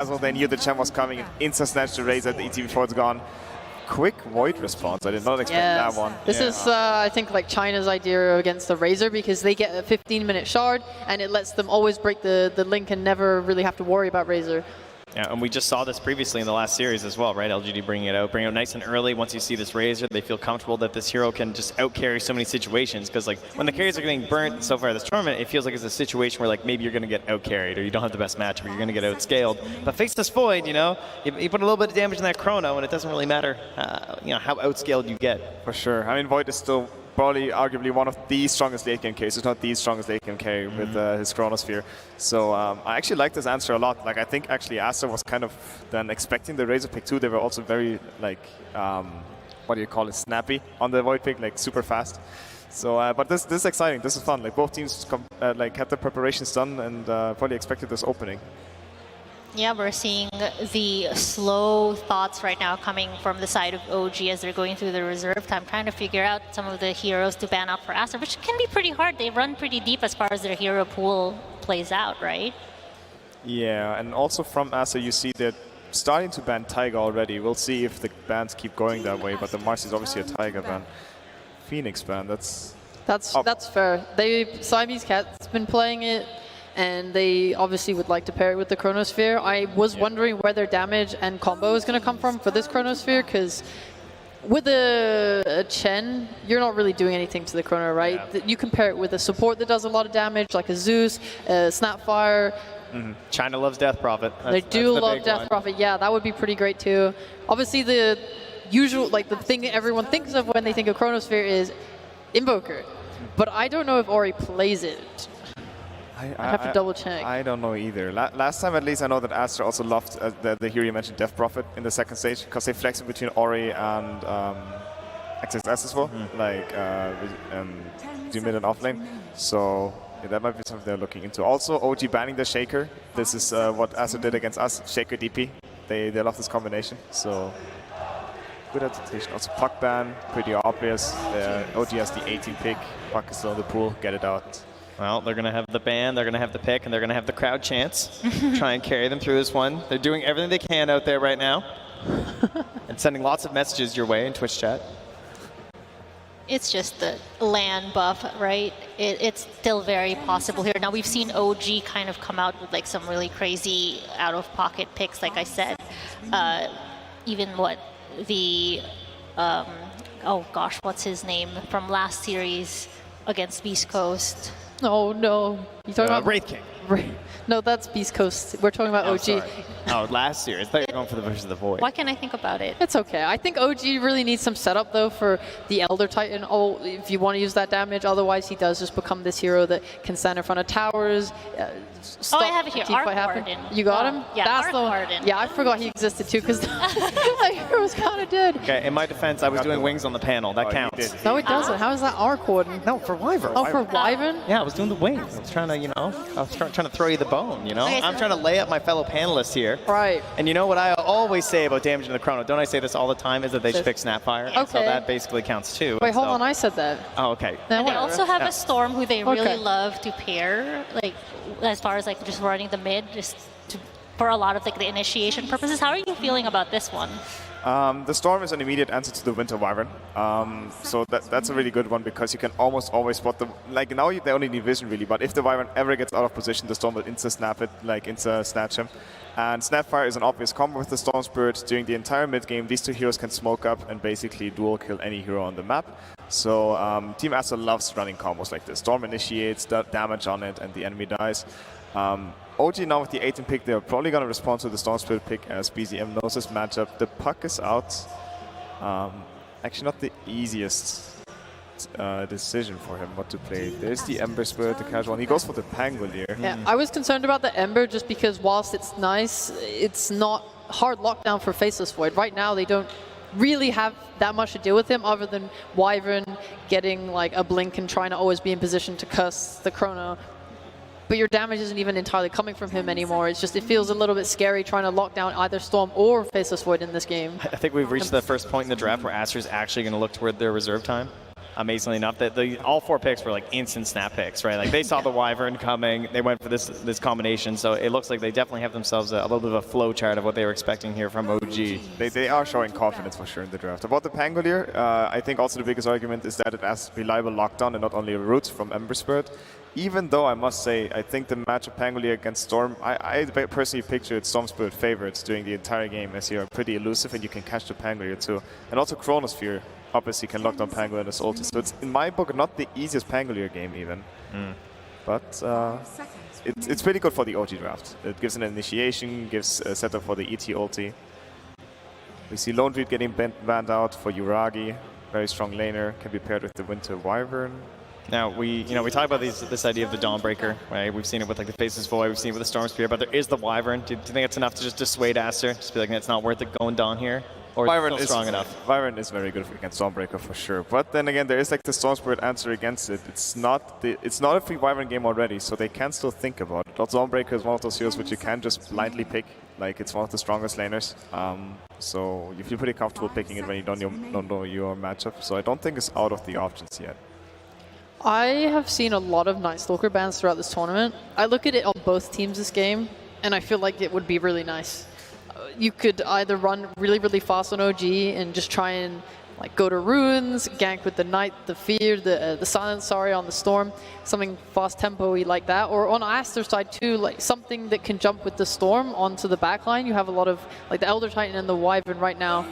as well. They knew the champ was coming. Instant snatch the Razor at the ET before it's gone. Quick Void response. I did not expect that one. This is, I think, like China's idea against the Razor, because they get a 15-minute shard, and it lets them always break the link and never really have to worry about Razor. Yeah, and we just saw this previously in the last series as well, right? LGD bringing it out nice and early. Once you see this Razor, they feel comfortable that this hero can just out-carry so many situations. Because like when the carries are getting burnt so far this tournament, it feels like it's a situation where like maybe you're going to get out-carried or you don't have the best matchup or you're going to get out-scaled. But Faceless Void, you know, you put a little bit of damage in that chrono and it doesn't really matter, you know, how out-scaled you get. For sure. I mean, Void is still probably arguably one of the strongest late game carries, if not the strongest late game carry with his Chronosphere. So I actually like this answer a lot. Like I think actually Aster was kind of then expecting the Razor pick too. They were also very like, what do you call it, snappy on the Void pick, like super fast. So, but this is exciting. This is fun. Like both teams like had the preparations done and probably expected this opening. Yeah, we're seeing the slow thoughts right now coming from the side of OG as they're going through the reserve time, trying to figure out some of the heroes to ban out for Aster, which can be pretty hard. They run pretty deep as far as their hero pool plays out, right? Yeah, and also from Aster, you see that starting to ban Taiga already. We'll see if the bans keep going that way, but the Mars is obviously a Taiga ban. Phoenix ban, that's fair. Siamese Cat's been playing it, and they obviously would like to pair it with the Chronosphere. I was wondering where their damage and combo is going to come from for this Chronosphere, because with a Chen, you're not really doing anything to the Chrono, right? Yeah. You compare it with a support that does a lot of damage, like a Zeus, Snapfire. China loves Death Prophet. They do love Death Prophet. Yeah, that would be pretty great too. Obviously, the usual, like the thing everyone thinks of when they think of Chronosphere is Invoker. But I don't know if Ori plays it. I have to double check. I don't know either. Last time, at least, I know that Aster also loved the hero you mentioned, Death Prophet, in the second stage, because they flex it between Ori and XXS as well, like between mid and off lane. So yeah, that might be something they're looking into. Also, OG banning the Shaker. This is what Aster did against us, Shaker DP. They love this combination. So good adaptation. Also, Puck ban, pretty obvious. OG has the 18 pick. Puck is still in the pool. Get it out. Well, they're going to have the ban, they're going to have the pick, and they're going to have the crowd chants. Try and carry them through this one. They're doing everything they can out there right now. And sending lots of messages your way in Twitch chat. It's just the LAN buff, right? It's still very possible here. Now, we've seen OG kind of come out with like some really crazy out-of-pocket picks, like I said. Even what the, oh gosh, what's his name from last series against Beast Coast? Oh no, you talking about Wraith King? No, that's Beast Coast. We're talking about OG. Sorry. Oh, last year. I thought you were going for the version of the Void. Why can't I think about it? It's okay. I think OG really needs some setup though for the Elder Titan. Oh, if you want to use that damage, otherwise he does just become this hero that can stand in front of towers. Oh, I have it here. Arc Warden. You got him? Yeah, that's Arc the one. Warden. Yeah, I forgot he existed too, because that hero was kind of dead. Okay, in my defense, I was doing wings on the panel. That counts. No, it doesn't. How is that Arc Warden? No, for Wyvern. Oh, for Wyvern? Yeah, I was doing the wings. I was trying to, you know, trying to throw you the bone, you know? Okay, I'm trying to lay up my fellow panelists here. Right. And you know what I always say about damaging the chrono, don't I say this all the time, is that they should pick Snapfire. Okay. So that basically counts too. Wait, hold on, I said that. Oh, okay. And they also have a Storm who they really Okay. love to pair, like as far as like just running the mid, for a lot of like the initiation purposes. How are you feeling about this one? The Storm is an immediate answer to the Winter Wyvern. So that's a really good one, because you can almost always spot them. Like now they only need vision really, but if the Wyvern ever gets out of position, the Storm will insta-snap it, like insta-snatch him. And Snapfire is an obvious combo with the Storm Spirit. During the entire mid-game, these two heroes can smoke up and basically dual kill any hero on the map. So Team Aster loves running combos like this. Storm initiates, damage on it, and the enemy dies. OG now with the 18 pick, they're probably going to respond to the Storm Spirit pick as BZM knows this matchup. The Puck is out. Actually not the easiest decision for him what to play. There's the Ember Spirit, the casual, and he goes for the Pangolier. Yeah, I was concerned about the Ember just because whilst it's nice, it's not hard lockdown for Faceless Void. Right now they don't really have that much to deal with him other than Wyvern getting like a blink and trying to always be in position to curse the Chrono. But your damage isn't even entirely coming from him anymore. It's just, it feels a little bit scary trying to lock down either Storm or Faceless Void in this game. I think we've reached the first point in the draft where Aster is actually going to look toward their reserve time. amazingly enough. All 4 picks were like instant snap picks, right? Like they saw the Wyvern coming, they went for this combination. So it looks like they definitely have themselves a little bit of a flow chart of what they were expecting here from OG. They are showing confidence for sure in the draft. About the Pangolier, I think also the biggest argument is that it has reliable lockdown and not only a root from Ember Spirit. Even though I must say, I think the matchup Pangolier against Storm, I personally pictured Storm Spirit favorites during the entire game, as you are pretty elusive and you can catch the Pangolier too. And also Chronosphere obviously can lock down Pangolier and his ulti. So it's, in my book, not the easiest Pangolier game even. But it's pretty good for the OG draft. It gives an initiation, gives a setup for the ET ulti. We see Lone Reed getting banned out for Uragi. Very strong laner, can be paired with the Winter Wyvern. Now, we talk about this idea of the Dawnbreaker, right? We've seen it with like the Faceless Void, we've seen it with the Storm Spear, but there is the Wyvern. Do you think it's enough to just dissuade Aster? Just be like, it's not worth it going down here? Or Wyvern is it still strong enough? Wyvern is very good against Dawnbreaker for sure. But then again, there is like the Storm Spirit answer against it. It's not a free Wyvern game already, so they can still think about it. Also, Dawnbreaker is one of those heroes which you can just blindly pick. Like, it's one of the strongest laners. So you feel pretty comfortable picking it when you don't know your matchup. So I don't think it's out of the options yet. I have seen a lot of Night Stalker bans throughout this tournament. I look at it on both teams this game, and I feel like it would be really nice. You could either run really, really fast on OG and just try and like go to runes, gank with the Night, the Fear, the Silence, sorry, on the Storm, something fast tempo-y like that. Or on Aster side too, like something that can jump with the Storm onto the backline. You have a lot of like the Elder Titan and the Wyvern right now.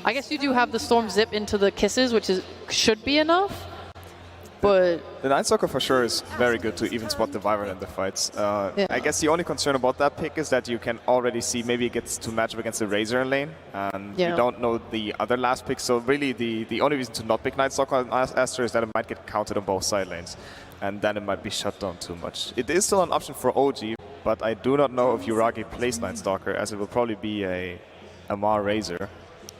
I guess you do have the Storm zip into the Kisses, which should be enough. But the Night Stalker for sure is very good to even spot the Wyvern in the fights. Yeah. I guess the only concern about that pick is that you can already see maybe it gets to match up against the Razor in lane, and you don't know the other last pick. So really the only reason to not pick Night Stalker on Aster is that it might get counted on both side lanes, and then it might be shut down too much. It is still an option for OG, but I do not know if Uragi plays Night Stalker, as it will probably be a Mar Razor.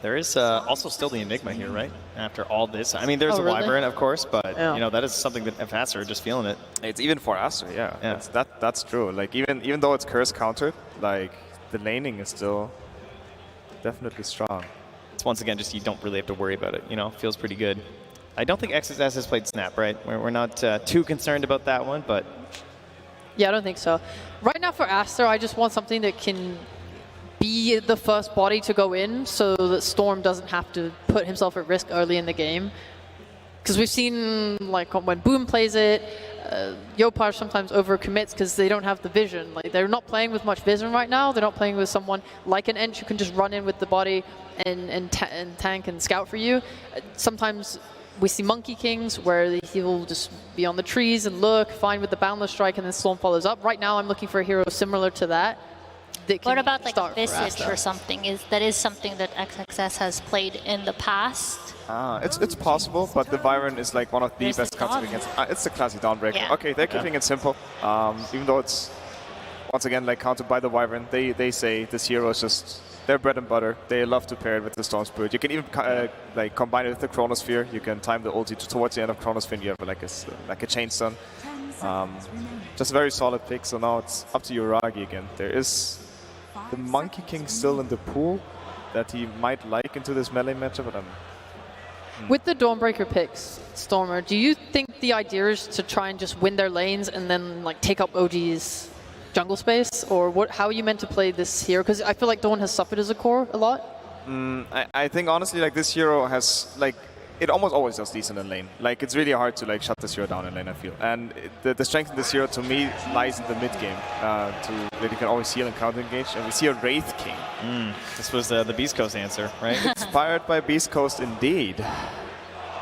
There is also still the Enigma here, right? After all this. I mean, there's really? Wyvern, of course, but you know, that is something that if Aster are just feeling it. It's even for Aster, yeah. That's true. Like even though it's curse countered, like the laning is still definitely strong. It's once again just you don't really have to worry about it, you know, feels pretty good. I don't think XSS has played Snap, right? We're not too concerned about that one, but yeah, I don't think so. Right now for Aster, I just want something that can be the first body to go in so that Storm doesn't have to put himself at risk early in the game. Because we've seen, like, when Boom plays it, Yopar sometimes overcommits because they don't have the vision. Like, they're not playing with much vision right now. They're not playing with someone like an Ench who can just run in with the body and tank and scout for you. Sometimes we see Monkey Kings where he'll just be on the trees and look, fine with the Boundless Strike, and then Storm follows up. Right now I'm looking for a hero similar to that. What about like Visage or something? That is something that XXS has played in the past? It's possible, but the Wyvern is like one of the best counters against. It's the classic Dawnbreaker. Yeah. Okay, they're keeping it simple. Even though it's once again like countered by the Wyvern, they say this hero is just their bread and butter. They love to pair it with the Storm Spirit. You can even like combine it with the Chronosphere. You can time the ulti towards the end of Chronosphere. And you have like a Chain Stun. Just a very solid pick. So now it's up to Uragi again. There is the Monkey King still in the pool that he might like into this melee matchup, but With the Dawnbreaker picks, Stormer, do you think the idea is to try and just win their lanes and then like take up OG's jungle space, or what? How are you meant to play this hero? Because I feel like Dawn has suffered as a core a lot. I think honestly, like this hero has like it almost always does decent in lane. Like it's really hard to like shut this hero down in lane, I feel. And the strength of this hero to me lies in the mid game, that you can always heal and counter engage. And we see a Wraith King. This was the Beast Coast answer, right? Inspired by Beast Coast indeed.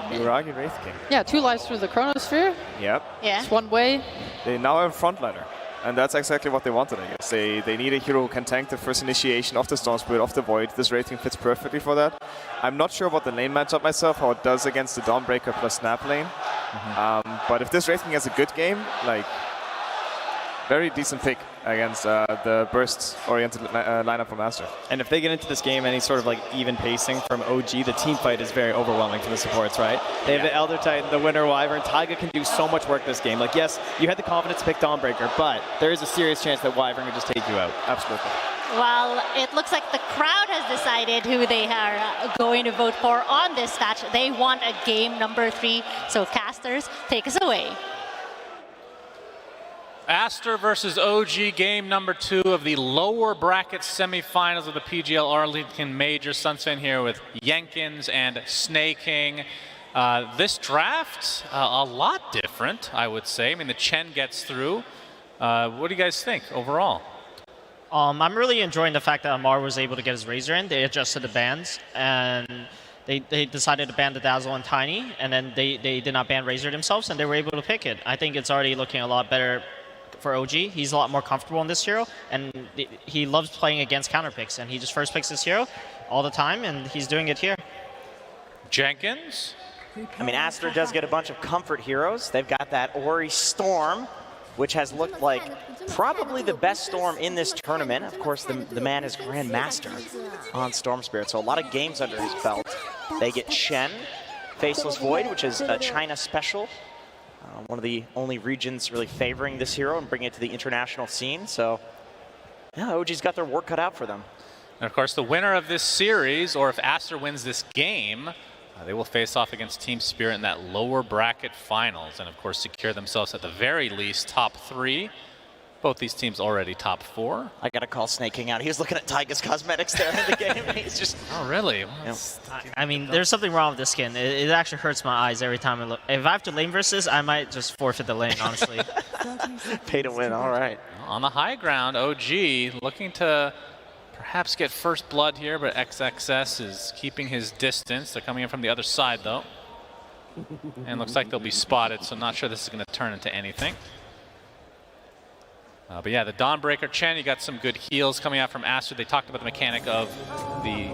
Uragi Wraith King. Yeah, 2 lives through the Chronosphere. Yep. Yeah. It's one way. They now have a frontliner. And that's exactly what they wanted, I guess. They need a hero who can tank the first initiation of the Storm Spirit, of the Void. This Wraith King fits perfectly for that. I'm not sure about the lane matchup myself, how it does against the Dawnbreaker plus Snap lane. But if this Wraith King has a good game, like, very decent pick against the burst-oriented lineup from Aster. And if they get into this game any sort of like even pacing from OG, the team fight is very overwhelming for the supports, right? They have the Elder Titan, the Winter Wyvern. Taiga can do so much work this game. Like, yes, you had the confidence to pick Dawnbreaker, but there is a serious chance that Wyvern can just take you out. Absolutely. Well, it looks like the crowd has decided who they are going to vote for on this match. They want a game number 3. So casters, take us away. Aster versus OG, game number 2 of the lower bracket semifinals of the PGL Arlington Major. Sunsen here with Jenkins and Snake King. This draft, a lot different, I would say. I mean, the Chen gets through. What do you guys think overall? I'm really enjoying the fact that Amar was able to get his Razor in. They adjusted the bans, and they decided to ban the Dazzle and Tiny, and then they did not ban Razor themselves, and they were able to pick it. I think it's already looking a lot better for OG. He's a lot more comfortable in this hero, and he loves playing against counter picks, and he just first picks this hero all the time, and he's doing it here. Jenkins? I mean, Aster does get a bunch of comfort heroes. They've got that Ori Storm, which has looked like probably the best Storm in this tournament. Of course, the man is Grandmaster on Storm Spirit, so a lot of games under his belt. They get Shen, Faceless Void, which is a China special. One of the only regions really favoring this hero and bringing it to the international scene. So, yeah, OG's got their work cut out for them. And of course, the winner of this series, or if Aster wins this game, they will face off against Team Spirit in that lower bracket finals, and of course secure themselves at the very least top 3. Both these teams already top 4. I gotta call Snake King out. He was looking at Taiga's cosmetics there in the game. He's just... Oh, really? Yeah. I mean, there's something wrong with this skin. It actually hurts my eyes every time I look. If I have to lane versus, I might just forfeit the lane, honestly. Pay to win, all right. On the high ground, OG looking to perhaps get first blood here, but XXS is keeping his distance. They're coming in from the other side, though. And looks like they'll be spotted, so not sure this is going to turn into anything. But yeah, the Dawnbreaker Chen, you got some good heals coming out from Aster. They talked about the mechanic of the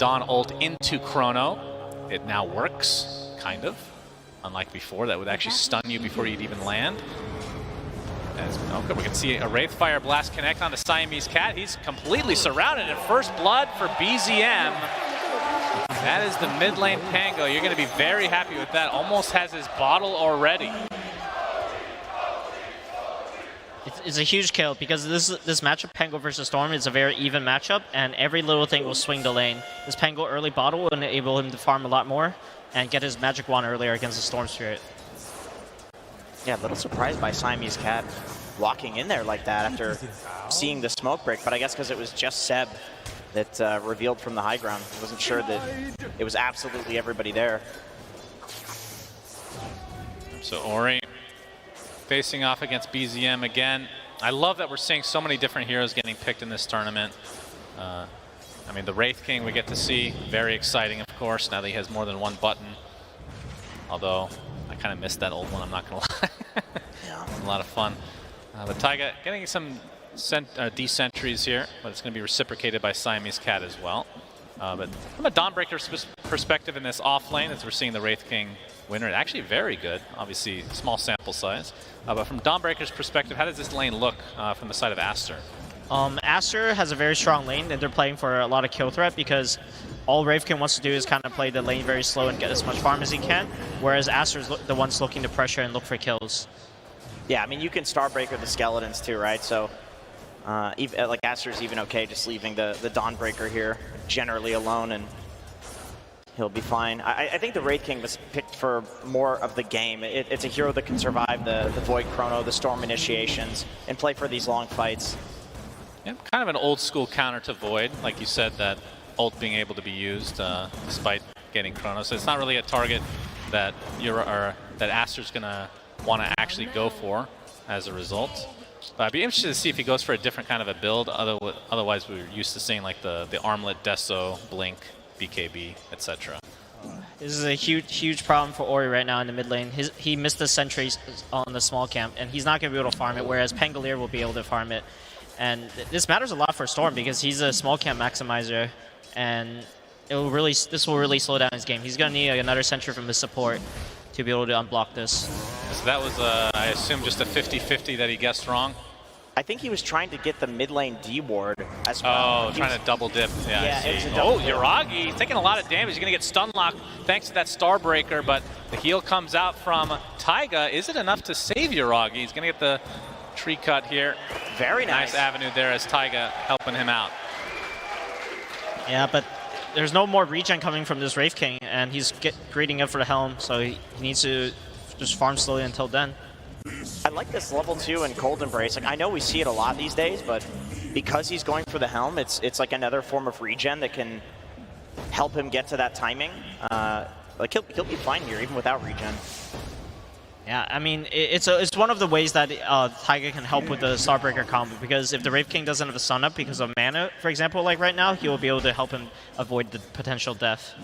Dawn ult into Chrono. It now works, kind of. Unlike before, that would actually stun you before you'd even land. Okay, we can see a Wraithfire Blast connect on the Siamese Cat. He's completely surrounded, and first blood for BZM. That is the mid lane Pango. You're going to be very happy with that. Almost has his bottle already. It's a huge kill because this matchup, Pango versus Storm, is a very even matchup, and every little thing will swing the lane. This Pango early bottle will enable him to farm a lot more and get his Magic Wand earlier against the Storm Spirit. Yeah, a little surprised by Siamese Cat walking in there like that after seeing the smoke break, but I guess because it was just Seb that revealed from the high ground. I wasn't sure that it was absolutely everybody there. So Ori facing off against BZM again. I love that we're seeing so many different heroes getting picked in this tournament. I mean, the Wraith King we get to see, very exciting, of course, now that he has more than one button. Although, I kind of missed that old one, I'm not going to lie. Yeah. A lot of fun. But Taiga getting some D-Sentries here, but it's going to be reciprocated by Siamese Cat as well. But from a Dawnbreaker perspective in this off lane, as we're seeing the Wraith King winner, actually very good, obviously small sample size. But from Dawnbreaker's perspective, how does this lane look from the side of Aster? Aster has a very strong lane, and they're playing for a lot of kill threat because all Wraithkin wants to do is kind of play the lane very slow and get as much farm as he can, whereas Aster's the ones looking to pressure and look for kills. Yeah, I mean, you can Starbreaker the Skeletons too, right? So, even, like, Aster's even okay just leaving the Dawnbreaker here generally alone, and he'll be fine. I think the Wraith King was picked for more of the game. It's a hero that can survive the Void Chrono, the Storm initiations, and play for these long fights. Yeah, kind of an old school counter to Void, like you said, that ult being able to be used despite getting Chrono. So it's not really a target that that Aster's gonna want to actually go for as a result. But I'd be interested to see if he goes for a different kind of a build. Otherwise, we're used to seeing like the Armlet, Deso, Blink, BKB, etc. This is a huge problem for Ori right now in the mid lane. He missed the sentries on the small camp, and he's not going to be able to farm it, whereas Pangolier will be able to farm it. And this matters a lot for Storm because he's a small camp maximizer, and this will really slow down his game. He's going to need another sentry from his support to be able to unblock this. So that was, I assume, just a 50-50 that he guessed wrong? I think he was trying to get the mid lane D ward as well. Oh, trying to double dip. Yeah, I see. Oh, Yuragi taking a lot of damage. He's going to get stun locked thanks to that Starbreaker, but the heal comes out from Taiga. Is it enough to save Yuragi? He's going to get the tree cut here. Very nice. Nice avenue there as Taiga helping him out. Yeah, but there's no more regen coming from this Wraith King, and he's greeting up for the Helm, so he needs to just farm slowly until then. I like this level 2 and Cold Embrace. Like, I know we see it a lot these days, but because he's going for the Helm, it's like another form of regen that can help him get to that timing. Like he'll be fine here even without regen. Yeah, I mean, it's one of the ways that Taiga can help with the Starbreaker combo, because if the Wraith King doesn't have a stun up because of mana, for example, like right now, he will be able to help him avoid the potential death.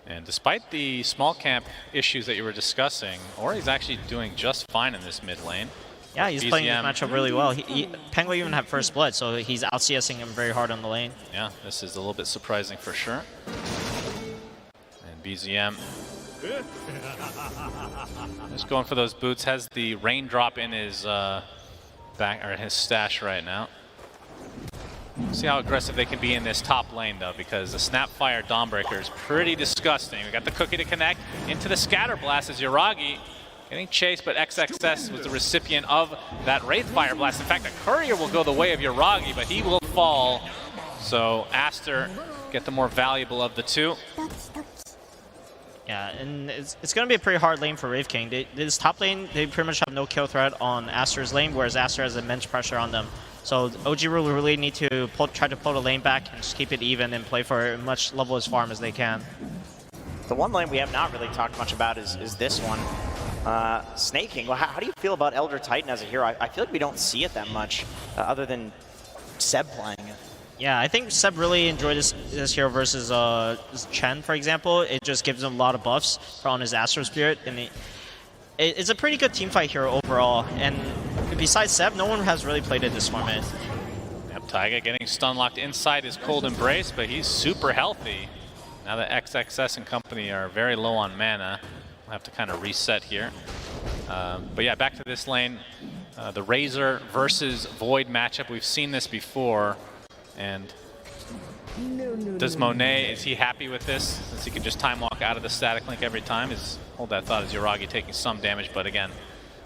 And despite the small camp issues that you were discussing, Ori's actually doing just fine in this mid lane. Yeah, he's playing this matchup really well. Penguin even have first blood, so he's out CSing him very hard on the lane. Yeah, this is a little bit surprising for sure. And BZM just going for those boots, has the raindrop in his his stash right now. See how aggressive they can be in this top lane though, because the Snapfire Dawnbreaker is pretty disgusting. We got the cookie to connect into the Scatter Blast as Yuragi getting chased, but XXS was the recipient of that Wraith Fire Blast. In fact, the Courier will go the way of Yuragi, but he will fall. So Aster get the more valuable of the two. Yeah, and it's going to be a pretty hard lane for Wraith King. This top lane, they pretty much have no kill threat on Aster's lane, whereas Aster has immense pressure on them. So OG will really need to try to pull the lane back and just keep it even and play for as much level as farm as they can. The one lane we have not really talked much about is this one. Snake King, well, how do you feel about Elder Titan as a hero? I feel like we don't see it that much other than Seb playing it. Yeah, I think Seb really enjoyed this hero versus Chen, for example. It just gives him a lot of buffs on his Astro Spirit, and it's a pretty good teamfight hero overall. And besides Seb, no one has really played it this format. Yep, Taiga getting stun locked inside his Cold Embrace, but he's super healthy. Now that XXS and company are very low on mana, we'll have to kind of reset here. But yeah, back to this lane. The Razor versus Void matchup. We've seen this before. And does Monet, is he happy with this? Since he can just time walk out of the static link every time? Hold that thought, is Yuragi taking some damage, but again,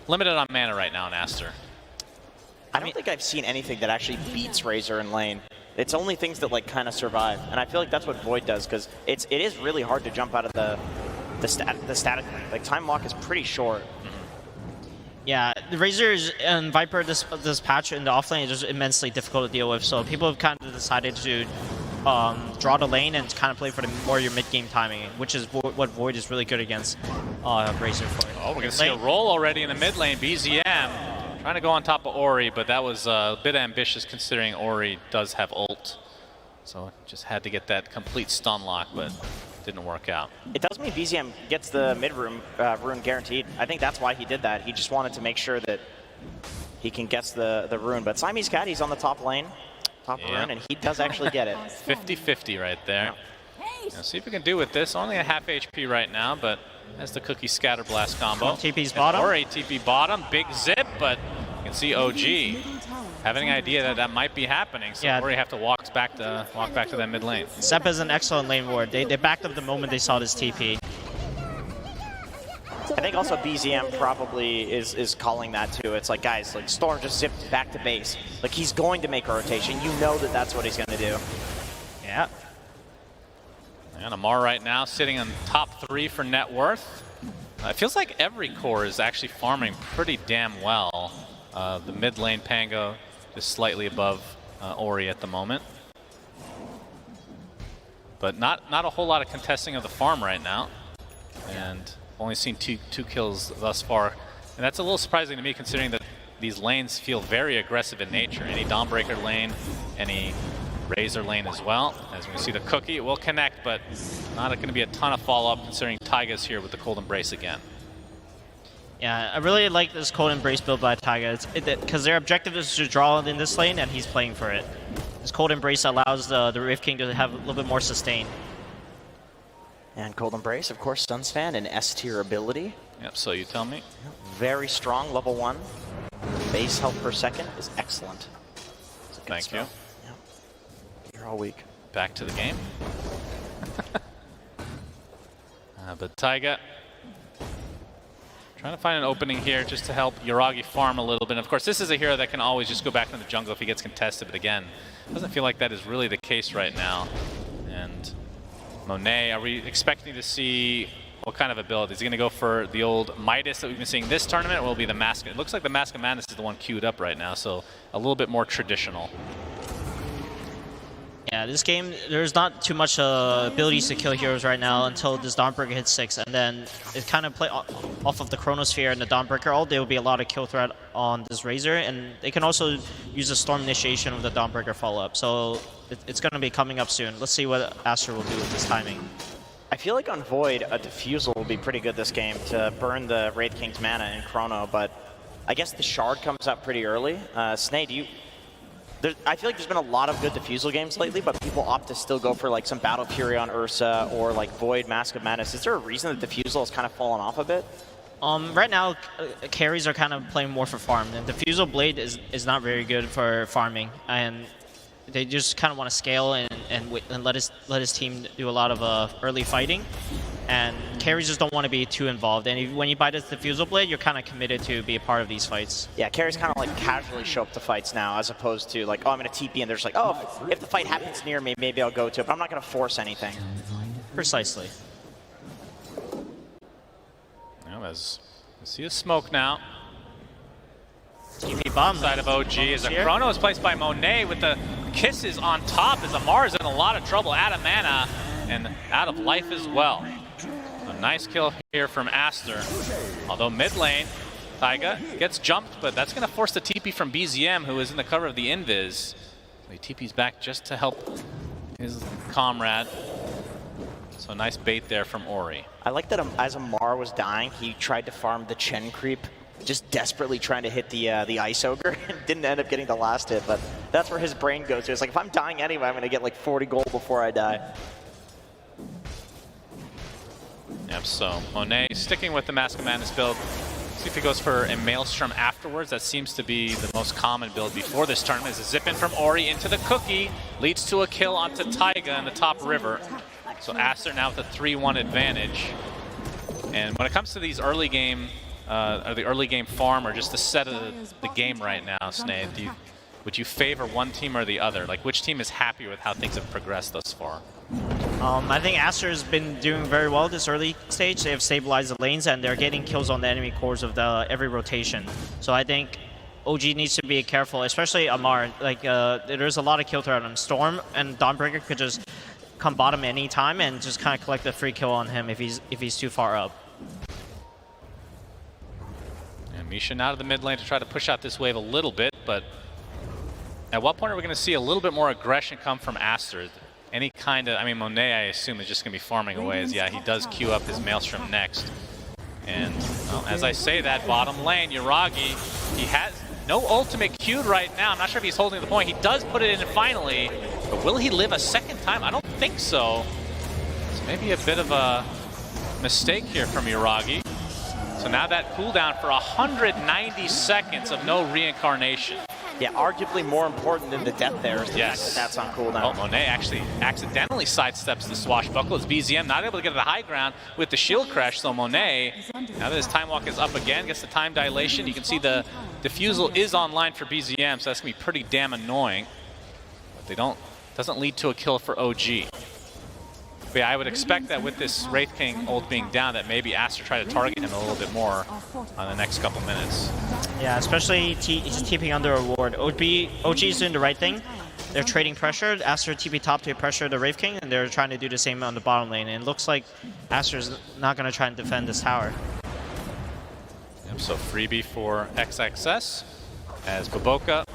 limited on mana right now in Aster. I don't think I've seen anything that actually beats Razor in lane. It's only things that like kind of survive, and I feel like that's what Void does, because it is really hard to jump out of the static link. Like time walk is pretty short. Yeah, the Razor and Viper this patch in the offlane is just immensely difficult to deal with, so people have kind of decided to draw the lane and kind of play for the more your mid-game timing, which is what Void is really good against Razor for. Oh, we're going to see a roll already in the mid lane. BZM trying to go on top of Ori, but that was a bit ambitious considering Ori does have ult. So just had to get that complete stun lock, but didn't work out. It does mean BZM gets the mid-room rune guaranteed. I think that's why he did that. He just wanted to make sure that he can guess the rune. But Siamese Cat, he's on the top lane, rune, and he does actually get it. 50-50 right there. Now see if we can do with this. Only a half HP right now, but that's the Cookie Scatter Blast combo. TP's bottom. Or a TP bottom, big zip, but you can see OG having an idea that might be happening, so yeah. Ori have to walk back to that mid lane. Sep is an excellent lane ward. They backed up the moment they saw this TP. I think also BZM probably is calling that too. It's like, guys, like Storm just zipped back to base. Like he's going to make a rotation. You know that that's what he's going to do. Yeah. And Amar right now sitting on top 3 for net worth. It feels like every core is actually farming pretty damn well. The mid lane Pango just slightly above Ori at the moment. But not a whole lot of contesting of the farm right now. And only seen two kills thus far. And that's a little surprising to me considering that these lanes feel very aggressive in nature. Any Dawnbreaker lane, any Razor lane as well. As we can see the Cookie, it will connect, but not going to be a ton of follow-up considering Taiga's here with the Cold Embrace again. Yeah, I really like this Cold Embrace build by Taiga, because their objective is to draw in this lane, and he's playing for it. This Cold Embrace allows the Wraith King to have a little bit more sustain. And Cold Embrace, of course, Stuns fan and S tier ability. Yep, so you tell me. Very strong, level 1. Base health per second is excellent. Thank you. Yep. You're all weak. Back to the game. But Taiga Trying to find an opening here just to help Yuragi farm a little bit. And of course, this is a hero that can always just go back into the jungle if he gets contested. But again, doesn't feel like that is really the case right now. And Monet, are we expecting to see what kind of ability? Is he going to go for the old Midas that we've been seeing this tournament, or will it be the Mask? It looks like the Mask of Madness is the one queued up right now, so a little bit more traditional. Yeah, this game, there's not too much abilities to kill heroes right now until this Dawnbreaker hits 6, and then it kind of play off of the Chronosphere and the Dawnbreaker ult. There will be a lot of kill threat on this Razor, and they can also use the Storm Initiation of the Dawnbreaker follow-up. So it's going to be coming up soon. Let's see what Aster will do with this timing. I feel like on Void, a Diffusal will be pretty good this game to burn the Wraith King's mana in Chrono, but I guess the Shard comes up pretty early. Snay, I feel like there's been a lot of good Diffusal games lately, but people opt to still go for like some Battle Fury on Ursa or like Void, Mask of Madness. Is there a reason that Diffusal has kind of fallen off a bit? Right now, carries are kind of playing more for farm. And Diffusal Blade is not very good for farming, and they just kind of want to scale and let his team do a lot of early fighting. And carries just don't want to be too involved. And when you buy this Diffusal Blade, you're kind of committed to be a part of these fights. Yeah, carries kind of like casually show up to fights now, as opposed to like, oh, I'm going to TP, and they're just like, oh, if the fight happens near me, maybe I'll go to it, but I'm not going to force anything. Precisely. Well, let's see a smoke now. TP bomb. Side of OG as a Chrono is placed by Monet with the kisses on top as Amar is in a lot of trouble, out of mana and out of life as well. A nice kill here from Aster. Although mid lane, Taiga gets jumped, but that's going to force the TP from BZM, who is in the cover of the Invis. So he TP's back just to help his comrade. So nice bait there from Ori. I like that as Amar was dying, he tried to farm the Chen creep, just desperately trying to hit the Ice Ogre, and didn't end up getting the last hit, but that's where his brain goes to. It's like, if I'm dying anyway, I'm going to get like 40 gold before I die. Yep, so Monet sticking with the Mask of Madness build. See if he goes for a Maelstrom afterwards. That seems to be the most common build before this tournament. As a zip in from Ori into the cookie leads to a kill onto Taiga in the top river. So Aster now with a 3-1 advantage. And when it comes to these early game, or the early game farm, or just the set of the game right now, Snay, would you favor one team or the other? Like, which team is happy with how things have progressed thus far? I think Aster has been doing very well this early stage. They have stabilized the lanes, and they're getting kills on the enemy cores of every rotation. So I think OG needs to be careful, especially Amar. Like, there's a lot of kill threat on him. Storm and Dawnbreaker could just come bottom any time and just kind of collect a free kill on him if he's too far up. And Misha out of the mid lane to try to push out this wave a little bit, but at what point are we going to see a little bit more aggression come from Aster? Any kind of, I mean, Monet, I assume, is just going to be farming away, as yeah, he does queue up his Maelstrom next. And well, as I say that, bottom lane, Yuragi, he has no ultimate queued right now. I'm not sure if he's holding the point. He does put it in finally, but will he live a second time? I don't think so. So maybe a bit of a mistake here from Yuragi. So now that cooldown for 190 seconds of no reincarnation. Yeah, arguably more important than the death there is the fact that that's on cooldown. Oh, Monet actually accidentally sidesteps the swashbuckle as BZM not able to get to the high ground with the shield crash. So Monet, now that his time walk is up again, gets the time dilation. You can see the diffusal is online for BZM, so that's gonna be pretty damn annoying. But doesn't lead to a kill for OG. But yeah, I would expect that with this Wraith King ult being down, that maybe Aster try to target him a little bit more on the next couple minutes. Yeah, especially he's TPing under a ward. OG is doing the right thing. They're trading pressure. Aster TP top to pressure the Wraith King, and they're trying to do the same on the bottom lane. And it looks like Aster's not going to try and defend this tower. Yep, so freebie for XXS as Baboka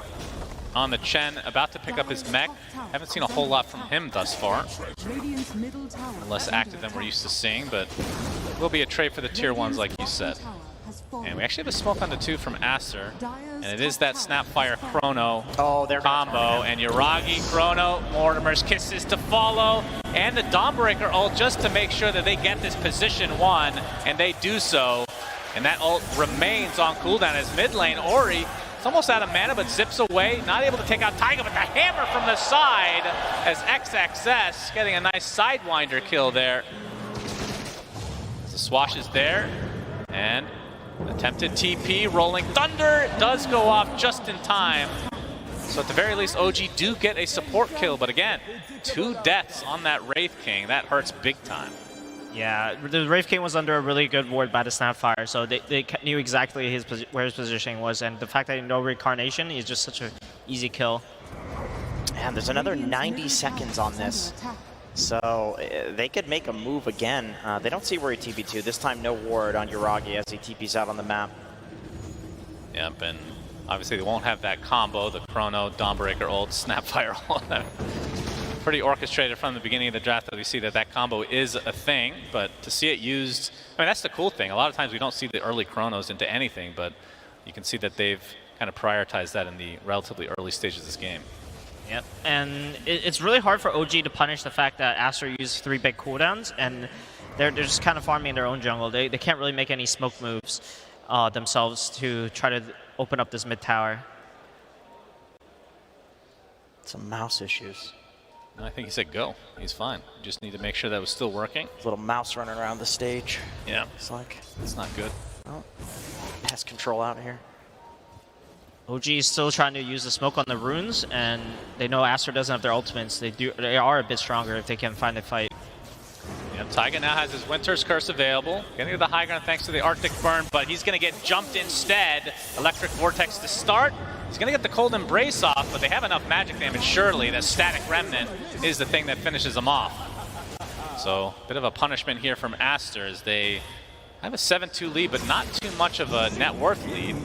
on the Chen, about to pick up his mech. Haven't seen a whole lot from him thus far. Less active than we're used to seeing, but will be a trade for the tier 1s like you said. And we actually have a smoke on the 2 from Aster, and it is that Snapfire Chrono combo, and Yuragi, Chrono, Mortimer's kisses to follow, and the Dawnbreaker ult just to make sure that they get this position 1, and they do so. And that ult remains on cooldown as mid lane, Ori, it's almost out of mana, but zips away, not able to take out Taiga, but the hammer from the side as XXS getting a nice Sidewinder kill there. The swash is there, and Attempted TP, Rolling Thunder does go off just in time. So at the very least, OG do get a support kill, but again, 2 deaths on that Wraith King. That hurts big time. Yeah, the Wraith King was under a really good ward by the Snapfire, so they knew exactly where his positioning was, and the fact that no Reincarnation is just such an easy kill. And there's another 90 seconds on this. So they could make a move again. They don't see where he TP to. This time no ward on Yuragi as he TPs out on the map. Yep, and obviously they won't have that combo, the Chrono, Dawnbreaker ult, Snapfire ult. Pretty orchestrated from the beginning of the draft that we see that that combo is a thing, but to see it used, I mean, that's the cool thing. A lot of times we don't see the early Chronos into anything, but you can see that they've kind of prioritized that in the relatively early stages of this game. Yep, and it's really hard for OG to punish the fact that Aster used 3 big cooldowns, and they're just kind of farming in their own jungle. They can't really make any smoke moves themselves to try to open up this mid tower. Some mouse issues. I think he said go. He's fine. Just need to make sure that was still working. Little mouse running around the stage. Yeah. It's like, it's not good. Oh, pest control out here. OG is still trying to use the smoke on the runes, and they know Aster doesn't have their ultimates. They are a bit stronger if they can find a fight. Yep, Taiga now has his Winter's Curse available. Getting to the high ground thanks to the Arctic Burn, but he's going to get jumped instead. Electric Vortex to start. He's going to get the Cold Embrace off, but they have enough magic damage, surely. That Static Remnant is the thing that finishes them off. So, a bit of a punishment here from Aster as they have a 7-2 lead, but not too much of a net worth lead.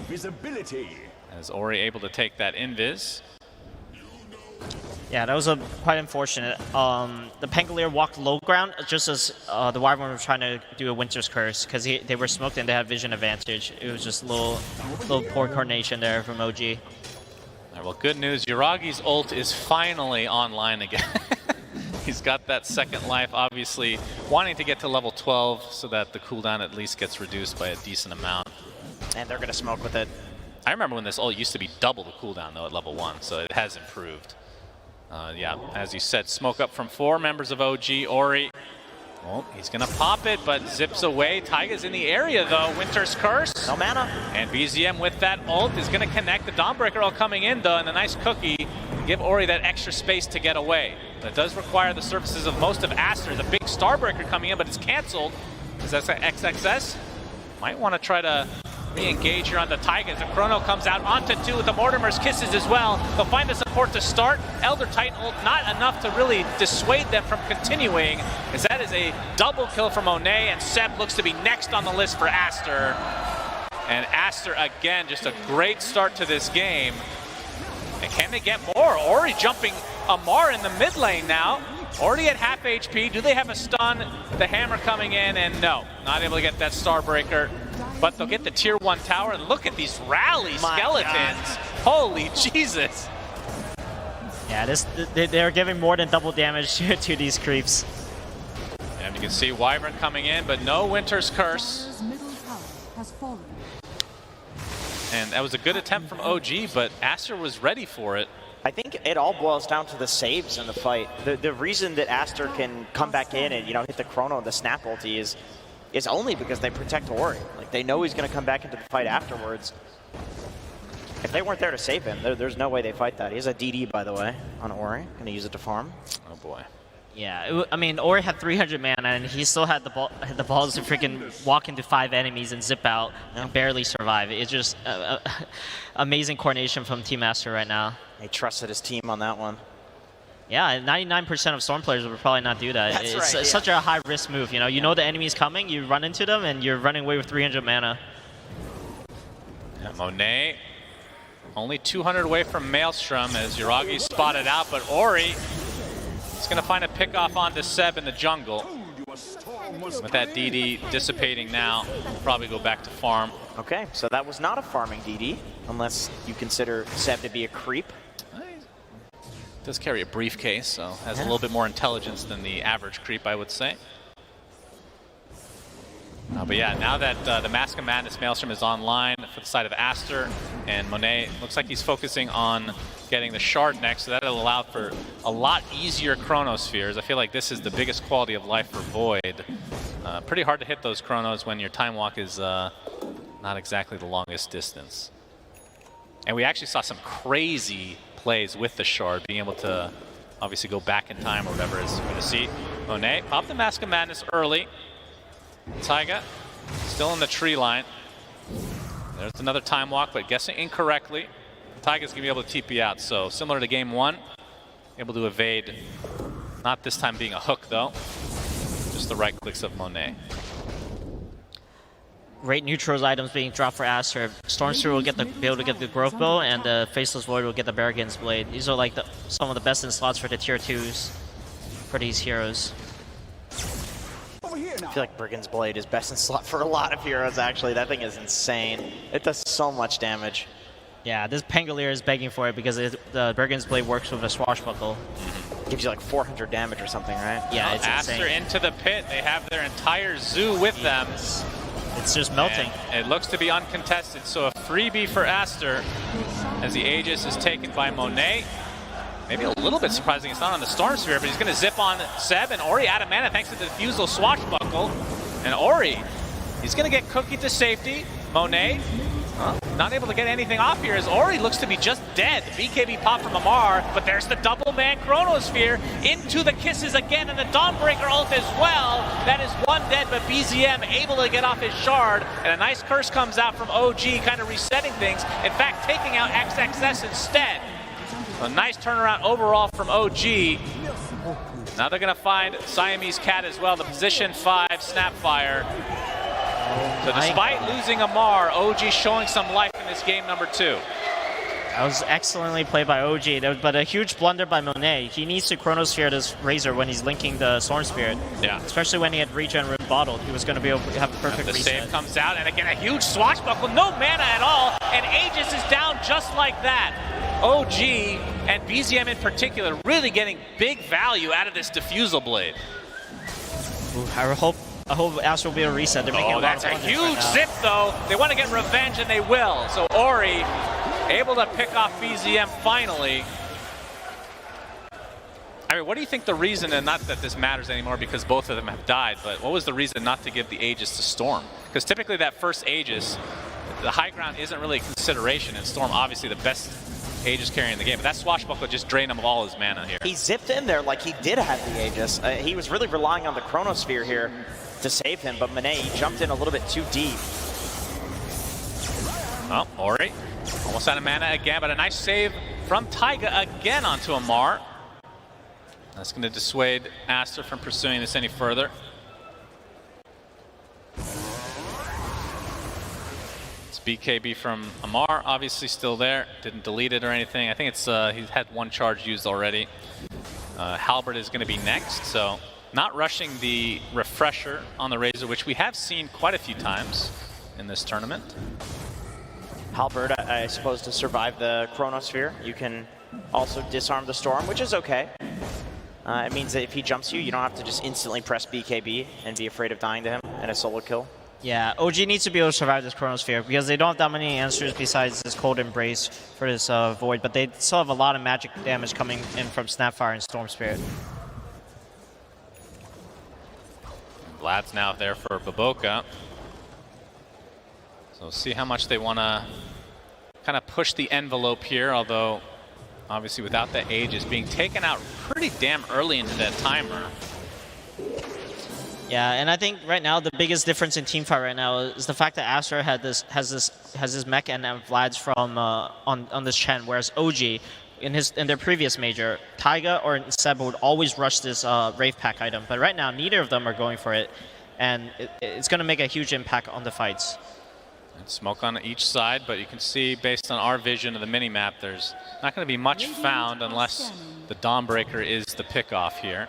As Ori able to take that invis. Yeah, that was quite unfortunate. The Pangolier walked low ground just as the Wyvern was trying to do a Winter's Curse because they were smoked and they had vision advantage. It was just a little poor coordination there from OG. All right, well, good news. Yuragi's ult is finally online again. He's got that second life, obviously wanting to get to level 12 so that the cooldown at least gets reduced by a decent amount. And they're going to smoke with it. I remember when this ult used to be double the cooldown, though, at level 1, so it has improved. Yeah, as you said, smoke up from 4 members of OG. Ori, well, he's going to pop it, but zips away. Taiga's in the area, though. Winter's Curse. No mana. And BZM with that ult is going to connect. The Dawnbreaker ult coming in, though, and a nice cookie to give Ori that extra space to get away. That does require the services of most of Aster. The big Starbreaker coming in, but it's canceled. Because that's an XXS. Might want to try to re-engage here on the Taiga. The Chrono comes out onto 2 with the Mortimer's Kisses as well. They'll find the support to start. Elder Titan ult not enough to really dissuade them from continuing, as that is a double kill from Monet, and Seb looks to be next on the list for Aster. And Aster, again, just a great start to this game. And can they get more? Ori jumping Amar in the mid lane now. Already at half HP. Do they have a stun? The hammer coming in, and no, not able to get that Starbreaker. But they'll get the tier 1 tower, and look at these rally skeletons. Holy Jesus. Yeah, they're giving more than double damage to these creeps. And you can see Wyvern coming in, but no Winter's Curse. And that was a good attempt from OG, but Aster was ready for it. I think it all boils down to the saves in the fight. The reason that Aster can come back in and, you know, hit the Chrono and the Snap ulti is only because they protect Ori. Like, they know he's going to come back into the fight afterwards. If they weren't there to save him, there's no way they fight that. He has a DD, by the way, on Ori. Going to use it to farm. Oh boy. Yeah, I mean, Ori had 300 mana, and he still had the balls to freaking walk into 5 enemies and zip out and barely survive. It's just amazing coordination from Team Aster right now. He trusted his team on that one. Yeah, 99% of Storm players would probably not do that. It's such a high-risk move. You know the enemy's coming, you run into them, and you're running away with 300 mana. Yeah, Monet only 200 away from Maelstrom as Yuragi spotted out, but Ori is going to find a pick-off onto Seb in the jungle. With that DD dissipating now, probably go back to farm. Okay, so that was not a farming DD, unless you consider Seb to be a creep. Does carry a briefcase, so has a little bit more intelligence than the average creep, I would say. But yeah, now that the Mask of Madness Maelstrom is online for the side of Aster, and Monet looks like he's focusing on getting the shard next, so that'll allow for a lot easier chronospheres. I feel like this is the biggest quality of life for Void. Pretty hard to hit those chronos when your time walk is not exactly the longest distance. And we actually saw some crazy plays with the shard, being able to obviously go back in time or whatever is going to see. Monet pop the Mask of Madness early. Taiga still in the tree line. There's another time walk, but guessing incorrectly. Taiga's going to be able to TP out, so similar to game 1, able to evade. Not this time being a hook though, just the right clicks of Monet. Great neutrals items being dropped for Aster. Stormsphere will be able to get the Growth Bow, and the Faceless Void will get the Barrigan's Blade. These are like some of the best in slots for the tier 2s for these heroes. I feel like Brigand's Blade is best in slot for a lot of heroes, actually. That thing is insane. It does so much damage. Yeah, this Pangolier is begging for it because the Brigand's Blade works with a Swashbuckle. Gives you like 400 damage or something, right? Yeah, it's Aster insane. into the pit. They have their entire zoo with them. It's just melting. And it looks to be uncontested, so a freebie for Aster as the Aegis is taken by Monet. Maybe a little bit surprising it's not on the Storm Sphere, but he's going to zip on Seb, and Ori out of mana thanks to the Diffusal Swashbuckle. And Ori, he's going to get cookied to safety. Monet, not able to get anything off here as Ori looks to be just dead. The BKB pop from Amar, but there's the double man Chronosphere into the kisses again, and the Dawnbreaker ult as well. That is one dead, but BZM able to get off his shard, and a nice curse comes out from OG, kind of resetting things. In fact, taking out XXS instead. A nice turnaround overall from OG. Now they're going to find Siamese Cat as well, the position 5 Snapfire. So despite losing Amar, OG showing some life in this game number 2. That was excellently played by OG, but a huge blunder by Monet. He needs to Chronosphere this Razor when he's linking the Storm Spirit. Yeah. Especially when he had regen rune bottled. He was going to be able to have a perfect reset. The save comes out, and again a huge swashbuckle, no mana at all, and Aegis is down just like that. OG and BZM in particular really getting big value out of this Diffusal Blade. Ooh, I hope Aster will be able to reset. They're making a lot of that's a huge zip though. They want to get revenge and they will. So Ori able to pick off BZM finally. I mean, what do you think the reason, and not that this matters anymore because both of them have died, but what was the reason not to give the Aegis to Storm? Because typically that first Aegis, the high ground isn't really a consideration, and Storm obviously the best Aegis carry in the game, but that Swashbuckle just drained him of all his mana here. He zipped in there like he did have the Aegis. He was really relying on the Chronosphere here to save him, but Monet, he jumped in a little bit too deep. Well, Ori almost out of mana again, but a nice save from Taiga again onto Amar. That's going to dissuade Aster from pursuing this any further. It's BKB from Amar, obviously still there. Didn't delete it or anything. I think it's he's had one charge used already. Halberd is going to be next, so not rushing the refresher on the Razor, which we have seen quite a few times in this tournament. Halberd, I suppose, to survive the Chronosphere, you can also disarm the Storm, which is okay. It means that if he jumps you, you don't have to just instantly press BKB and be afraid of dying to him and a solo kill. Yeah, OG needs to be able to survive this Chronosphere because they don't have that many answers besides this Cold Embrace for this Void, but they still have a lot of magic damage coming in from Snapfire and Storm Spirit. Vlad's now there for Baboka. So we'll see how much they want to kind of push the envelope here, although obviously without the Aegis being taken out pretty damn early into that timer. Yeah, and I think right now the biggest difference in teamfight right now is the fact that Aster has this mech and Vlad's from on this Chen, whereas OG in their previous major, Taiga or Seb would always rush this Wraith Pack item, but right now neither of them are going for it, and it's going to make a huge impact on the fights. And smoke on each side, but you can see based on our vision of the mini-map, there's not going to be much found unless the Dawnbreaker is the pick-off here.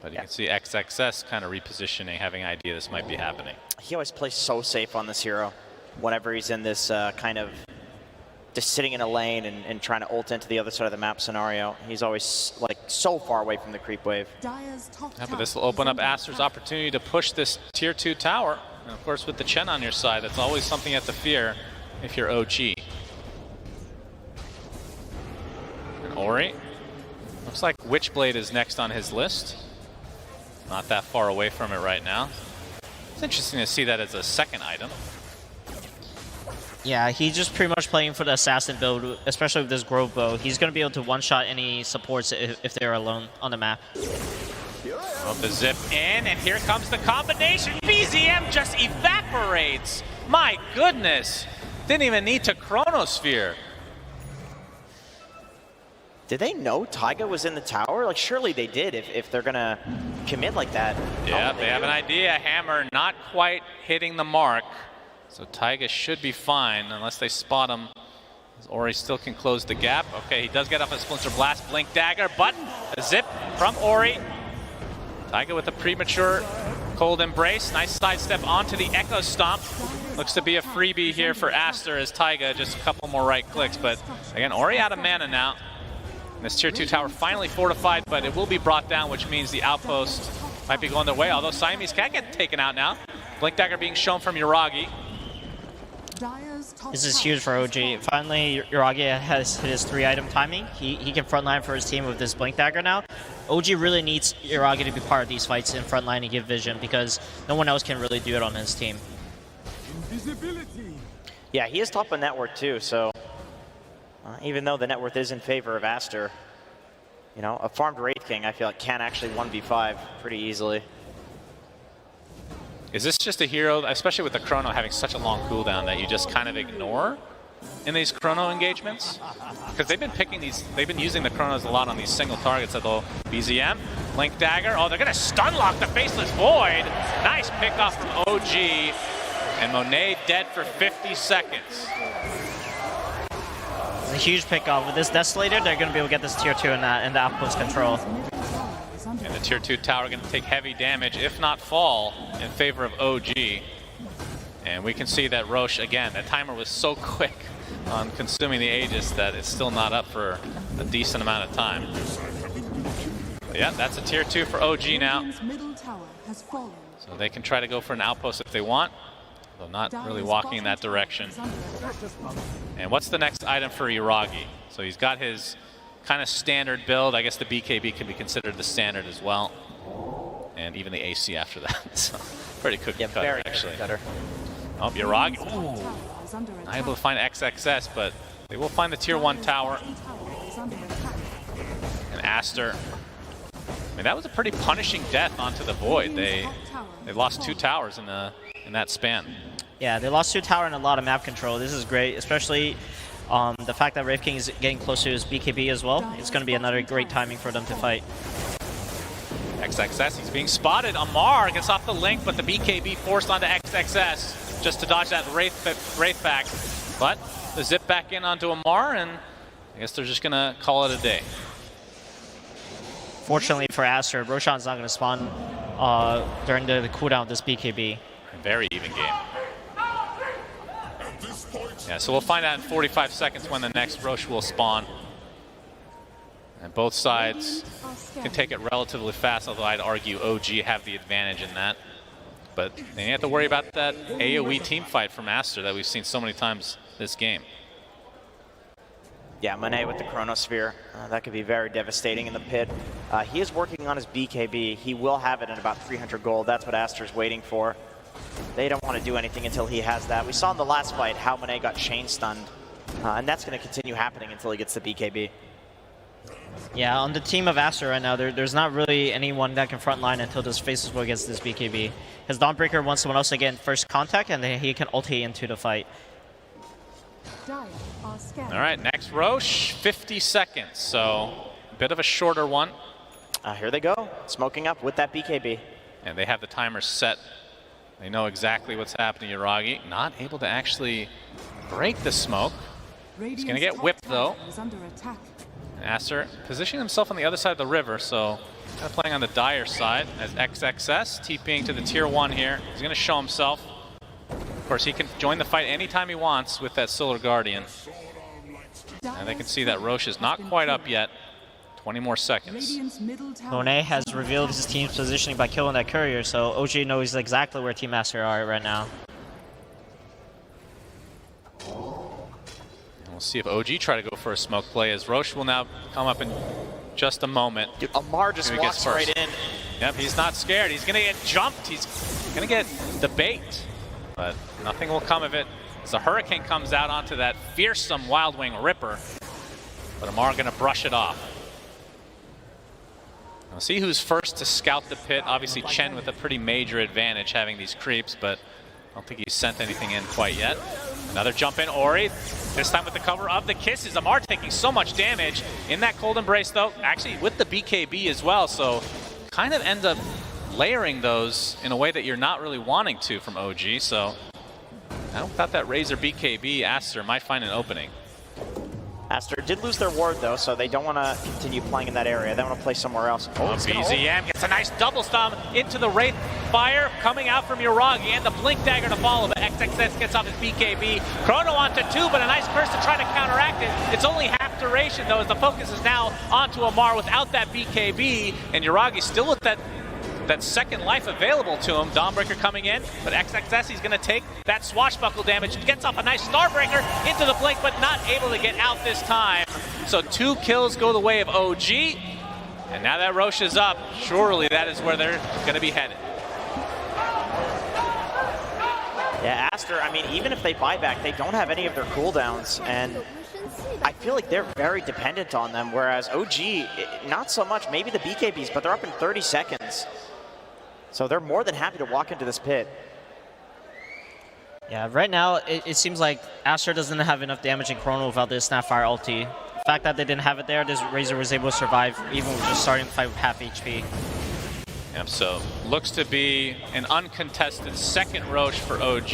But you can see XXS kind of repositioning, having an idea this might be happening. He always plays so safe on this hero whenever he's in this kind of just sitting in a lane and trying to ult into the other side of the map scenario. He's always like so far away from the creep wave. Yeah, but this will open up Aster's opportunity to push this tier 2 tower. And of course with the Chen on your side, that's always something you have to fear if you're OG. And Ori, looks like Witchblade is next on his list. Not that far away from it right now. It's interesting to see that as a second item. Yeah, he's just pretty much playing for the assassin build, especially with this Grove Bow. He's going to be able to one-shot any supports if they're alone on the map. Well, the zip in, and here comes the combination. BZM just evaporates. My goodness. Didn't even need to Chronosphere. Did they know Taiga was in the tower? Like, surely they did if they're going to commit like that. Yeah, they have an idea. Hammer not quite hitting the mark. So Taiga should be fine unless they spot him. Ori still can close the gap. Okay, he does get off a Splinter Blast, Blink Dagger, but a zip from Ori. Taiga with a premature Cold Embrace. Nice sidestep onto the Echo Stomp. Looks to be a freebie here for Aster as Taiga, just a couple more right clicks. But again, Ori out of mana now. And this tier 2 tower finally fortified, but it will be brought down, which means the outpost might be going their way, although Siamese can get taken out now. Blink Dagger being shown from Yuragi. This is huge for OG. Finally, Yuragi has hit his 3-item timing. He can frontline for his team with this Blink Dagger now. OG really needs Yuragi to be part of these fights in frontline and give vision because no one else can really do it on his team. Yeah, he is top of net worth too, so even though the net worth is in favor of Aster, you know, a farmed Wraith King I feel like can actually 1v5 pretty easily. Is this just a hero, especially with the Chrono having such a long cooldown, that you just kind of ignore in these Chrono engagements? Because they've been picking these, they've been using the Chronos a lot on these single targets that they'll BZM, Blink Dagger. Oh, they're going to stun lock the Faceless Void. Nice pickoff from OG. And Monet dead for 50 seconds. It's a huge pickoff. With this Desolator, they're going to be able to get this tier 2 in the outpost control. And the tier 2 tower going to take heavy damage, if not fall, in favor of OG. And we can see that Roche, again, that timer was so quick on consuming the Aegis that it's still not up for a decent amount of time. But yeah, that's a tier 2 for OG now. So they can try to go for an outpost if they want, though not really walking in that direction. And what's the next item for Yuragi? So he's got his kind of standard build. I guess the BKB can be considered the standard as well. And even the AC after that. So pretty cookie cutter, actually. Oh, Yuragi. Not able to find XXS, but they will find the tier 1 tower. And Aster. I mean, that was a pretty punishing death onto the Void. They lost 2 towers in that span. Yeah, they lost 2 tower and a lot of map control. This is great, especially the fact that Wraith King is getting close to his BKB as well. It's going to be another great timing for them to fight. XXS, he's being spotted. Amar gets off the link, but the BKB forced onto XXS just to dodge that Wraith back. But the zip back in onto Amar, and I guess they're just going to call it a day. Fortunately for Aster, Roshan's not going to spawn during the cooldown of this BKB. Very even game. Yeah, so we'll find out in 45 seconds when the next Roche will spawn. And both sides can take it relatively fast, although I'd argue OG have the advantage in that. But they have to worry about that AoE team fight from Aster that we've seen so many times this game. Yeah, Monet with the Chronosphere. That could be very devastating in the pit. He is working on his BKB. He will have it in about 300 gold. That's what Aster's waiting for. They don't want to do anything until he has that. We saw in the last fight how Monet got chain stunned. And that's going to continue happening until he gets the BKB. Yeah, on the team of Aster right now, there's not really anyone that can frontline until this Faceless Void gets this BKB. Because Dawnbreaker wants someone else to get in first contact, and then he can ulti into the fight. All right, next Roche, 50 seconds. So a bit of a shorter one. Here they go, smoking up with that BKB. And they have the timer set. They know exactly what's happening. Yuragi not able to actually break the smoke. He's going to get whipped, though. Aster positioning himself on the other side of the river, so kind of playing on the dire side as XXS, TPing to the tier 1 here. He's going to show himself. Of course, he can join the fight anytime he wants with that Solar Guardian. And they can see that Roche is not quite up yet. 20 more seconds. Monet has revealed his team's positioning by killing that courier, so OG knows exactly where Team Aster are right now. And we'll see if OG try to go for a smoke play, as Roche will now come up in just a moment. Dude, Amar just walks right in. Yep, he's not scared. He's going to get jumped. He's going to get the bait, but nothing will come of it. as the Hurricane comes out onto that fearsome Wild Wing Ripper. But Amar going to brush it off. We'll see who's first to scout the pit. Obviously Chen with a pretty major advantage having these creeps, but I don't think he's sent anything in quite yet. Another jump in, Ori. This time with the cover of the kisses. Amar taking so much damage in that cold embrace though. Actually with the BKB as well, so kind of end up layering those in a way that you're not really wanting to from OG. So now without that Razor BKB, Aster might find an opening. Aster did lose their ward though, so they don't want to continue playing in that area. They want to play somewhere else. BZM gets a nice double stomp into the Wraith Fire coming out from Yuragi, and the Blink Dagger to follow, but XXS gets off his BKB. Chrono onto 2, but a nice curse to try to counteract it. It's only half duration though, as the focus is now onto Amar without that BKB, and Yuragi still with that second life available to him. Dawnbreaker coming in, but XXS, he's going to take that swashbuckle damage. Gets off a nice Starbreaker into the blink, but not able to get out this time. So 2 kills go the way of OG. And now that Roche is up, surely that is where they're going to be headed. Yeah, Aster, I mean, even if they buy back, they don't have any of their cooldowns. And I feel like they're very dependent on them, whereas OG, not so much. Maybe the BKBs, but they're up in 30 seconds. So they're more than happy to walk into this pit. Yeah, right now it seems like Aster doesn't have enough damage in Chrono without this Snapfire ulti. The fact that they didn't have it there, this Razor was able to survive even with just starting the fight with half HP. Yep, so looks to be an uncontested second Roche for OG.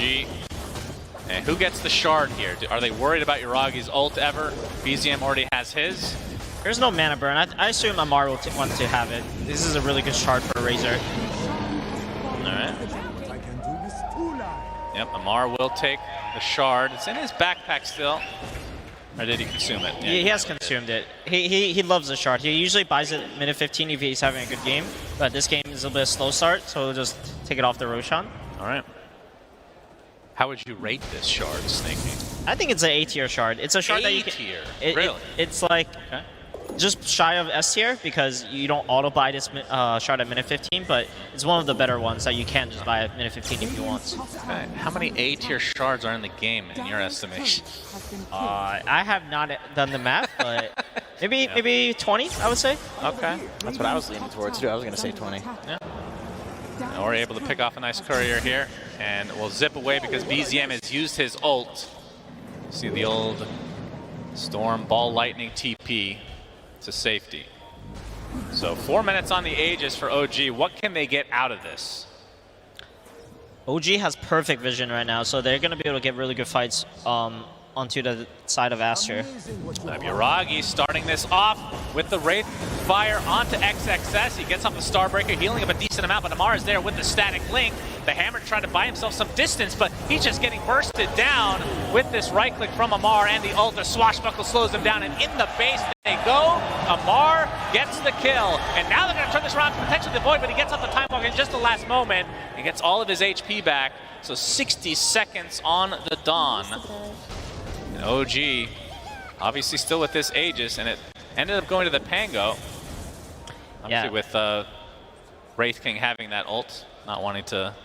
And who gets the shard here? Are they worried about Yuragi's ult ever? BZM already has his. There's no mana burn. I assume Amar will want to have it. This is a really good shard for Razor. Alright. Yep, Amar will take the shard. It's in his backpack still. Or did he consume it? Yeah, he has consumed it. He loves the shard. He usually buys it minute 15 if he's having a good game. But this game is a bit of a slow start, so he'll just take it off the Roshan. Alright. How would you rate this shard, Snakey? I think it's an A tier shard. It's a shard that you can. A tier? Really? It's like just shy of S tier because you don't auto buy this shard at minute 15, but it's one of the better ones that you can just buy at minute 15 if you want. Okay. How many A tier shards are in the game in your estimation? I have not done the math, but maybe 20, I would say. Okay. That's what I was leaning towards too. I was going to say 20. Yeah. And we're able to pick off a nice courier here, and we'll zip away because BZM has used his ult. See the old Storm Ball Lightning TP to safety. So 4 minutes on the Aegis for OG. What can they get out of this? OG has perfect vision right now, so they're going to be able to get really good fights onto the side of Aster. Yuragi starting this off with the Wraith Fire onto XXS. He gets off the Starbreaker, healing up a decent amount, but Amar is there with the static link. The Hammer trying to buy himself some distance, but he's just getting bursted down with this right click from Amar, and the ult. The swashbuckle slows him down, and in the base they go. Amar gets the kill, and now they're going to turn this around to potentially the Void, but he gets off the Time Walk in just the last moment. He gets all of his HP back, so 60 seconds on the Dawn. And OG, obviously still with this Aegis, and it ended up going to the Pango. Obviously with Wraith King having that ult, not wanting to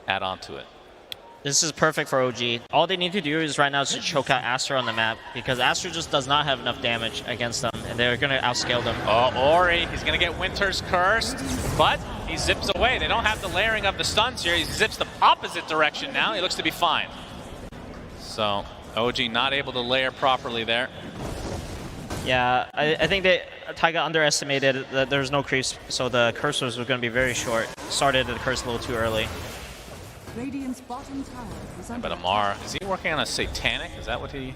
add on to it. This is perfect for OG. All they need to do is right now is to choke out Aster on the map, because Aster just does not have enough damage against them, and they're going to outscale them. Oh, Ori, he's going to get Winter's Cursed, but he zips away. They don't have the layering of the stuns here. He zips the opposite direction now. He looks to be fine. So OG not able to layer properly there. Yeah, I think that Taiga underestimated that there's no creeps, so the cursors were going to be very short. Started the curse a little too early. But Amar, is he working on a Satanic? Is that what he...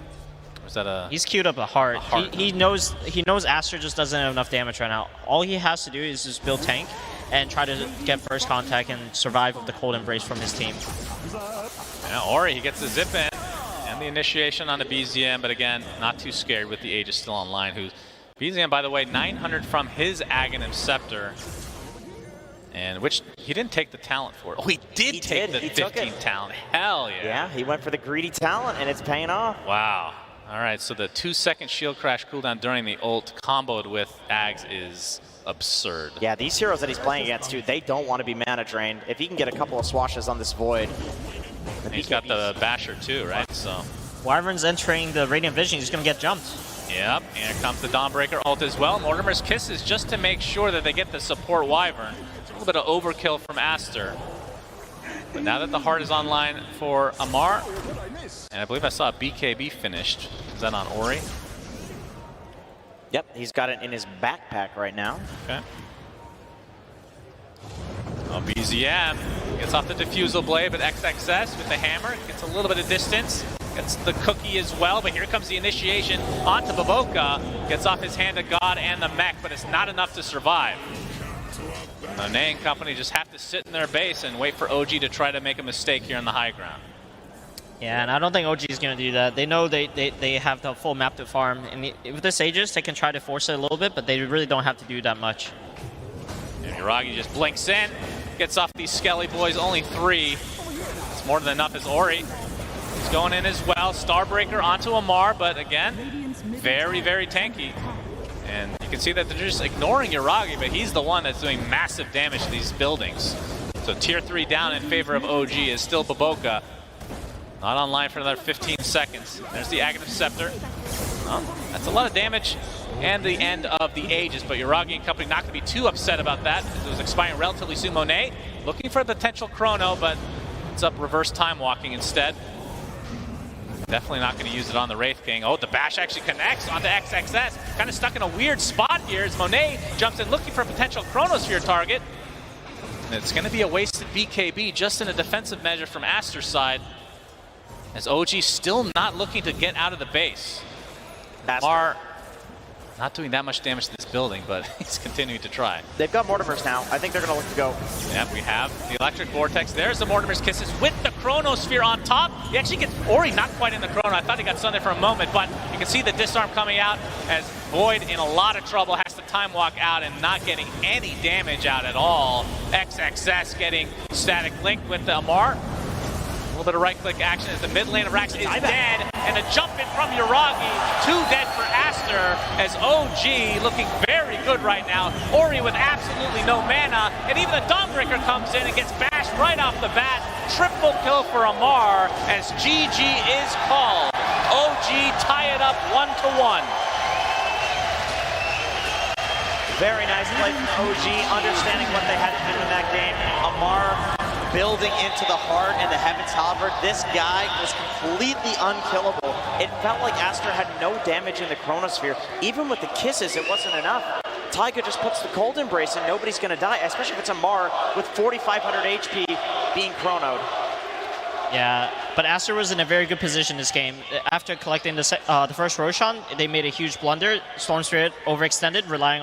Or is that a... He's queued up a heart. He knows Aster just doesn't have enough damage right now. All he has to do is just build tank and try to get first contact and survive with the cold embrace from his team. Yeah, Ori, he gets the zip in. And the initiation on the BZM, but again, not too scared with the Aegis still online. BZM, by the way, 900 from his Aghanim Scepter. And which he didn't take the talent for. Oh, he did take the 15 talent. Hell yeah. Yeah, he went for the greedy talent, and it's paying off. Wow. All right, so the 2-second shield crash cooldown during the ult comboed with Ags is absurd. Yeah, these heroes that he's playing against, too, they don't want to be mana drained. If he can get a couple of swashes on this Void, And he's got the Basher too, right? So. Wyvern's entering the Radiant Vision. He's going to get jumped. Yep, and here comes the Dawnbreaker ult as well. Mortimer's Kisses just to make sure that they get the support Wyvern. It's a little bit of overkill from Aster. But now that the heart is online for Amar, and I believe I saw a BKB finished. Is that on Ori? Yep, he's got it in his backpack right now. Okay. Oh, BZM gets off the Diffusal Blade, but XXS with the hammer gets a little bit of distance. Gets the cookie as well, but here comes the initiation onto Baboka. Gets off his Hand of God and the mech, but it's not enough to survive. Monet and company just have to sit in their base and wait for OG to try to make a mistake here on the high ground. Yeah, and I don't think OG is going to do that. They know they have the full map to farm. And with the Sages, they can try to force it a little bit, but they really don't have to do that much. And Yuragi just blinks in, gets off these Skelly boys, only 3. It's more than enough as Ori. He's going in as well. Starbreaker onto Amar, but again, very, very tanky. And you can see that they're just ignoring Yuragi, but he's the one that's doing massive damage to these buildings. So tier 3 down in favor of OG is still Baboka. Not online for another 15 seconds. There's the Aghanim Scepter. Well, that's a lot of damage and the end of the Aegis, but Yuragi and company not going to be too upset about that because it was expiring relatively soon. Monet looking for a potential chrono, but it's up reverse time walking instead. Definitely not going to use it on the Wraith King. Oh, the bash actually connects onto XXS. Kind of stuck in a weird spot here as Monet jumps in looking for a potential Chronosphere target. And it's going to be a wasted BKB just in a defensive measure from Aster's side. As OG still not looking to get out of the base. Are not doing that much damage to this building, but he's continuing to try. They've got Mortimers now. I think they're going to look to go. Yep, we have the Electric Vortex. There's the Mortimer's Kisses with the Chronosphere on top. He actually gets Ori not quite in the Chrono. I thought he got stunned there for a moment, but you can see the disarm coming out as Void in a lot of trouble has to time walk out and not getting any damage out at all. XXS getting Static Link with the Amar. A little bit of right-click action as the mid lane of Rax is dead, and a jump in from Yuragi, 2 dead for Aster, as OG looking very good right now. Ori with absolutely no mana, and even the Dawnbreaker comes in and gets bashed right off the bat. Triple kill for Amar, as GG is called. OG tie it up 1-1. Very nice play from OG, understanding what they had to do in that game. Amar building into the heart and the Heaven's Halberd. This guy was completely unkillable. It felt like Aster had no damage in the Chronosphere. Even with the kisses, it wasn't enough. Taiga just puts the Cold Embrace and nobody's going to die, especially if it's Amar with 4,500 HP being chronoed. Yeah, but Aster was in a very good position this game. After collecting the first Roshan, they made a huge blunder. Storm Spirit overextended, relying on